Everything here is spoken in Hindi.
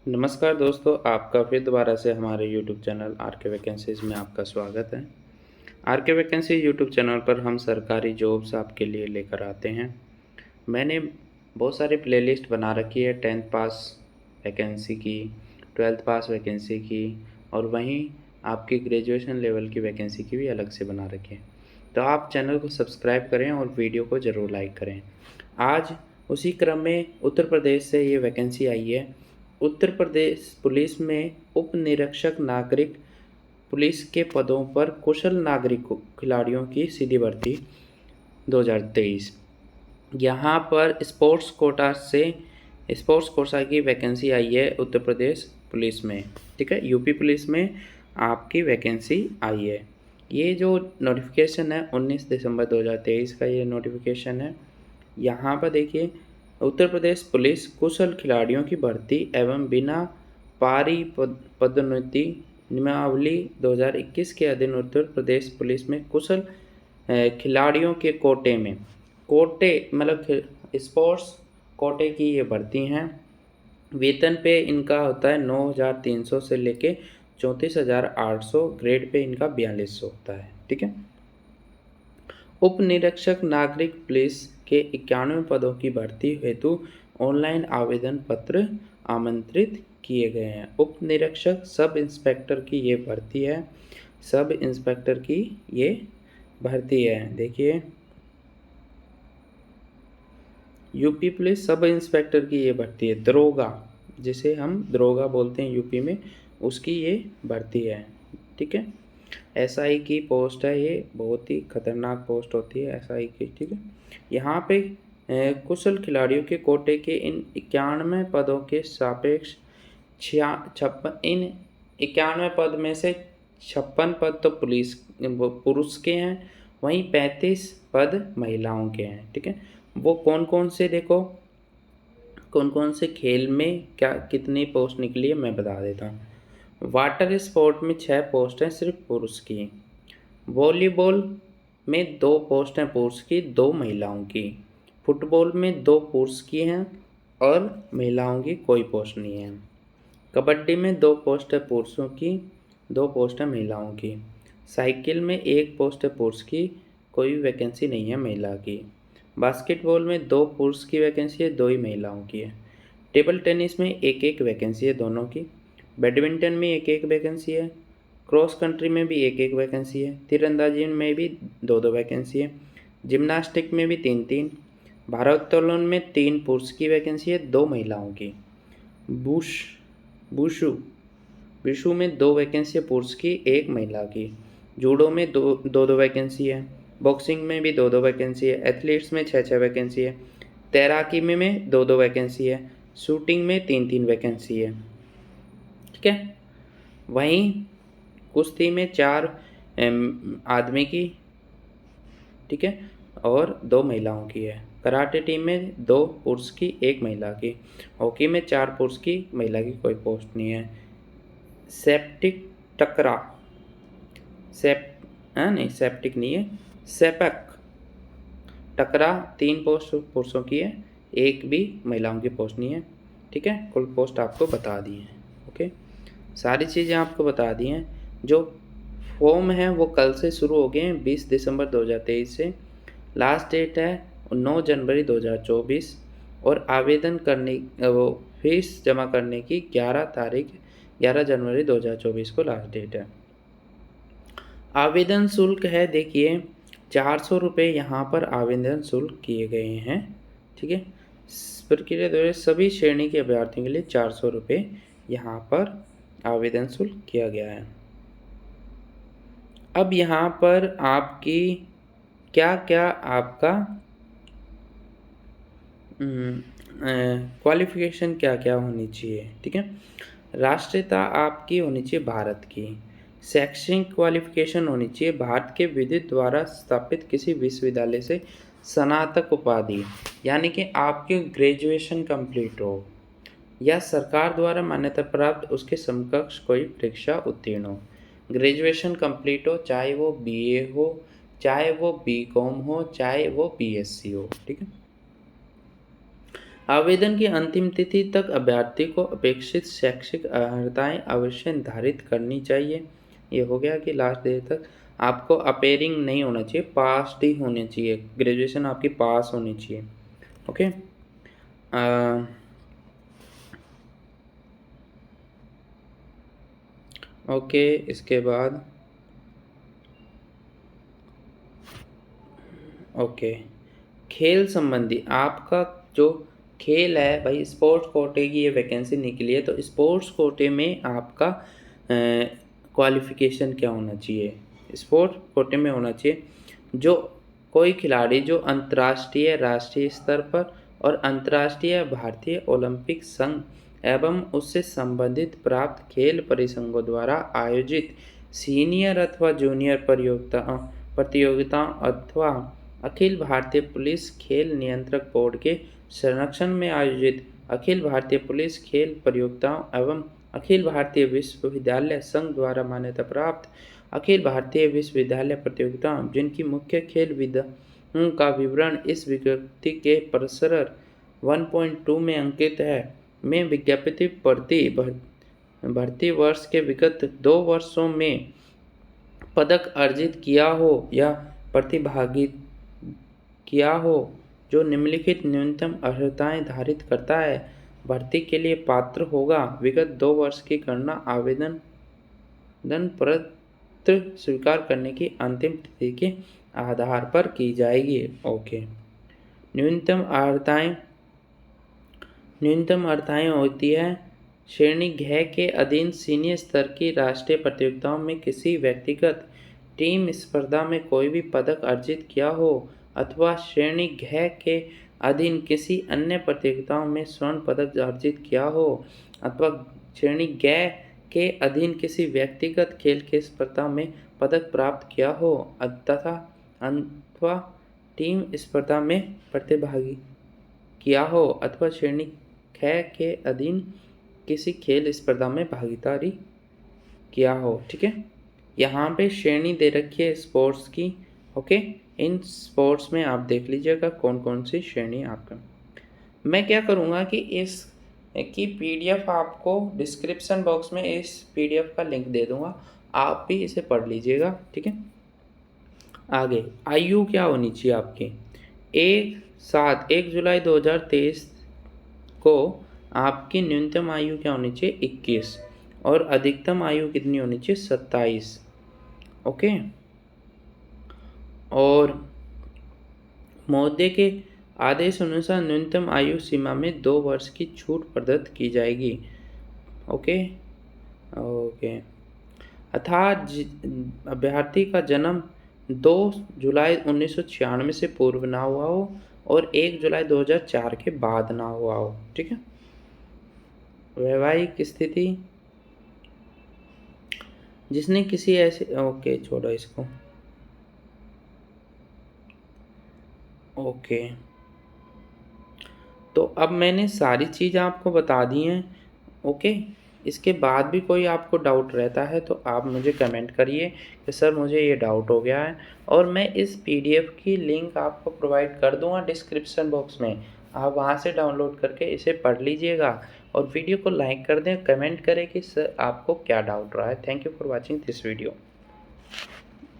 नमस्कार दोस्तों, आपका फिर दोबारा से हमारे यूट्यूब चैनल आर के वैकेंसीज़ में आपका स्वागत है। आर के वैकेंसी यूट्यूब चैनल पर हम सरकारी जॉब्स आपके लिए लेकर आते हैं। मैंने बहुत सारी प्लेलिस्ट बना रखी है 10th पास वैकेंसी की, 12th पास वैकेंसी की और वहीं आपकी ग्रेजुएशन लेवल की वैकेंसी की भी अलग से बना रखी है। तो आप चैनल को सब्सक्राइब करें और वीडियो को ज़रूर लाइक करें। आज उसी क्रम में उत्तर प्रदेश से ये वैकेंसी आई है। उत्तर प्रदेश पुलिस में उप निरीक्षक नागरिक पुलिस के पदों पर कुशल नागरिक खिलाड़ियों की सीधी भर्ती 2023। यहाँ पर स्पोर्ट्स कोटा की वैकेंसी आई है उत्तर प्रदेश पुलिस में, ठीक है। यूपी पुलिस में आपकी वैकेंसी आई है। ये जो नोटिफिकेशन है 19 दिसंबर 2023 का ये नोटिफिकेशन है। यहाँ पर देखिए, उत्तर प्रदेश पुलिस कुशल खिलाड़ियों की भर्ती एवं बिना पारी पदोन्नति नियमावली 2021 के अधीन उत्तर प्रदेश पुलिस में कुशल खिलाड़ियों के कोटे मतलब स्पोर्ट्स कोटे की ये भर्ती हैं। वेतन पे इनका होता है 9,300 से लेके 34,800, ग्रेड पे इनका 4200 होता है, ठीक है। उप निरीक्षक नागरिक पुलिस के 91 पदों की भर्ती हेतु ऑनलाइन आवेदन पत्र आमंत्रित किए गए हैं। उप निरीक्षक सब इंस्पेक्टर की ये भर्ती है। सब इंस्पेक्टर की ये भर्ती है। देखिए, यूपी पुलिस सब इंस्पेक्टर की ये भर्ती है। दरोगा, जिसे हम दरोगा बोलते हैं यूपी में, उसकी ये भर्ती है, ठीक है। एसआई की पोस्ट है, ये बहुत ही खतरनाक पोस्ट होती है एसआई की, ठीक है। यहाँ पे कुशल खिलाड़ियों के कोटे के इन 91 पदों के सापेक्ष 91 पद में से 56 पद तो पुरुष के हैं, वहीं 35 पद महिलाओं के हैं, ठीक है। वो कौन कौन से, देखो कौन कौन से खेल में क्या कितनी पोस्ट निकली है मैं बता देता हूँ। वाटर स्पोर्ट में 6 पोस्ट हैं सिर्फ पुरुष की। वॉलीबॉल में 2 पोस्ट हैं पुरुष की, 2 महिलाओं की। फुटबॉल में 2 पुरुष की हैं और महिलाओं की कोई पोस्ट नहीं है। कबड्डी में 2 पोस्ट है पुरुषों की, 2 पोस्ट है महिलाओं की। साइकिल में 1 पोस्ट है पुरुष की, कोई वैकेंसी नहीं है महिला की। बास्केटबॉल में 2 पुरुष की वैकेंसी है, 2 ही महिलाओं की है। टेबल टेनिस में 1-1 वैकेंसी है दोनों की। बैडमिंटन में 1-1 वैकेंसी है। क्रॉस कंट्री में भी 1-1 वैकेंसी है। तीरंदाजी में भी 2-2 वैकेंसी है। जिम्नास्टिक में भी 3-3। भारोत्तोलन में 3 पुरुष की वैकेंसी है, 2 महिलाओं की। विशु में 2 वैकेंसी है पुरुष की, 1 महिला की। जूडो में 2-2 वैकेंसी है। बॉक्सिंग में भी 2-2 वैकेंसी है। एथलीट्स में 6-6 वैकेंसी है। तैराकी में 2-2 वैकेंसी है। शूटिंग में 3-3 वैकेंसी है, ठीक है। वहीं कुश्ती में 4 आदमी की, ठीक है, और 2 महिलाओं की है। कराटे टीम में 2 पुरुष की, 1 महिला की। हॉकी में 4 पुरुष की, महिला की कोई पोस्ट नहीं है। सेप्टिक टकरा सेप्टिक नहीं है, सेपक टकरा 3 पोस्ट पुरुषों की है, 1 भी महिलाओं की पोस्ट नहीं है, ठीक है। कुल पोस्ट आपको बता दी है, ओके। सारी चीज़ें आपको बता दी हैं। जो फॉर्म है वो कल से शुरू हो गए हैं, 20 दिसंबर 2023 से। लास्ट डेट है 9 जनवरी 2024 और आवेदन करने वो फीस जमा करने की 11 जनवरी 2024 को लास्ट डेट है। आवेदन शुल्क है, देखिए 400 रुपये यहाँ पर आवेदन शुल्क किए गए हैं, ठीक है। प्रक्रिया द्वारा सभी श्रेणी के अभ्यर्थियों के लिए 400 रुपये यहाँ पर आवेदन शुल्क किया गया है। अब यहाँ पर आपकी क्या क्या आपका क्वालिफिकेशन क्या क्या होनी चाहिए, ठीक है। राष्ट्रीयता आपकी होनी चाहिए भारत की। शैक्षणिक क्वालिफिकेशन होनी चाहिए भारत के विद्युत द्वारा स्थापित किसी विश्वविद्यालय से स्नातक उपाधि, यानी कि आपकी ग्रेजुएशन कंप्लीट हो या सरकार द्वारा मान्यता प्राप्त उसके समकक्ष कोई परीक्षा उत्तीर्ण हो। ग्रेजुएशन कंप्लीट हो, चाहे वो बीए हो, चाहे वो बीकॉम हो, चाहे वो बीएससी हो, ठीक है। आवेदन की अंतिम तिथि तक अभ्यर्थी को अपेक्षित शैक्षिक अर्हताएं अवश्य निर्धारित करनी चाहिए। ये हो गया कि लास्ट डेट तक आपको अपेयरिंग नहीं होना चाहिए, पास ही होनी चाहिए, ग्रेजुएशन आपकी पास होनी चाहिए। ओके। ओके, इसके बाद ओके, खेल संबंधी आपका जो खेल है भाई, स्पोर्ट्स कोटे की ये वैकेंसी निकली है, तो स्पोर्ट्स कोटे में आपका क्वालिफिकेशन क्या होना चाहिए? स्पोर्ट्स कोटे में होना चाहिए जो कोई खिलाड़ी जो अंतर्राष्ट्रीय, राष्ट्रीय स्तर पर और अंतर्राष्ट्रीय भारतीय ओलंपिक संघ एवं उससे संबंधित प्राप्त खेल परिसंघों द्वारा आयोजित सीनियर अथवा जूनियर प्रतियोगिताओं अथवा अखिल भारतीय पुलिस खेल नियंत्रक बोर्ड के संरक्षण में आयोजित अखिल भारतीय पुलिस खेल प्रतियोगिताओं एवं अखिल भारतीय विश्वविद्यालय संघ द्वारा मान्यता प्राप्त अखिल भारतीय विश्वविद्यालय प्रतियोगिताओं जिनकी मुख्य खेल विधाओं का विवरण इस विज्ञप्ति के प्रसर 1.2 में अंकित है, में विज्ञापित भर्ती वर्ष के विगत 2 वर्षों में पदक अर्जित किया हो या प्रतिभागित किया हो जो निम्नलिखित न्यूनतम अर्हताएं धारित करता है, भर्ती के लिए पात्र होगा। विगत 2 वर्ष की गणना आवेदन पत्र स्वीकार करने की अंतिम तिथि के आधार पर की जाएगी। ओके। न्यूनतम अर्हताएं होती है श्रेणी घ के अधीन सीनियर स्तर की राष्ट्रीय प्रतियोगिताओं में किसी व्यक्तिगत टीम स्पर्धा में कोई भी पदक अर्जित किया हो अथवा श्रेणी घ के अधीन किसी अन्य प्रतियोगिताओं में स्वर्ण पदक अर्जित किया हो अथवा श्रेणी ग के अधीन किसी व्यक्तिगत खेल के स्पर्धा में पदक प्राप्त किया हो तथा अथवा टीम स्पर्धा में प्रतिभागी किया हो अथवा श्रेणी ख के अधीन किसी खेल स्पर्धा में भागीदारी किया हो। ठीक है, यहाँ पे श्रेणी दे रखी है स्पोर्ट्स की। ओके, इन स्पोर्ट्स में आप देख लीजिएगा कौन कौन सी श्रेणी आपका। मैं क्या करूँगा कि इस की PDF आपको डिस्क्रिप्शन बॉक्स में इस PDF का लिंक दे दूँगा, आप भी इसे पढ़ लीजिएगा। ठीक है, आगे आयु क्या होनी चाहिए आपकी? 1 जुलाई 2023 को आपकी न्यूनतम आयु क्या होनी चाहिए? 21 और अधिकतम आयु कितनी होनी चाहिए? 27। ओके, और महोदय के आदेश अनुसार न्यूनतम आयु सीमा में 2 वर्ष की छूट प्रदत्त की जाएगी। ओके ओके, अर्थात अभ्यर्थी का जन्म 2 जुलाई 1996 से पूर्व ना हुआ हो और 1 जुलाई 2004 के बाद ना हुआ हो। ठीक है, वैवाहिक स्थिति जिसने किसी ऐसे ओके छोड़ो इसको। ओके, तो अब मैंने सारी चीज़ आपको बता दी हैं। ओके, इसके बाद भी कोई आपको डाउट रहता है तो आप मुझे कमेंट करिए कि सर मुझे ये डाउट हो गया है, और मैं इस PDF की लिंक आपको प्रोवाइड कर दूंगा डिस्क्रिप्शन बॉक्स में। आप वहां से डाउनलोड करके इसे पढ़ लीजिएगा और वीडियो को लाइक कर दें, कमेंट करें कि सर आपको क्या डाउट रहा है। Thank you for watching this video.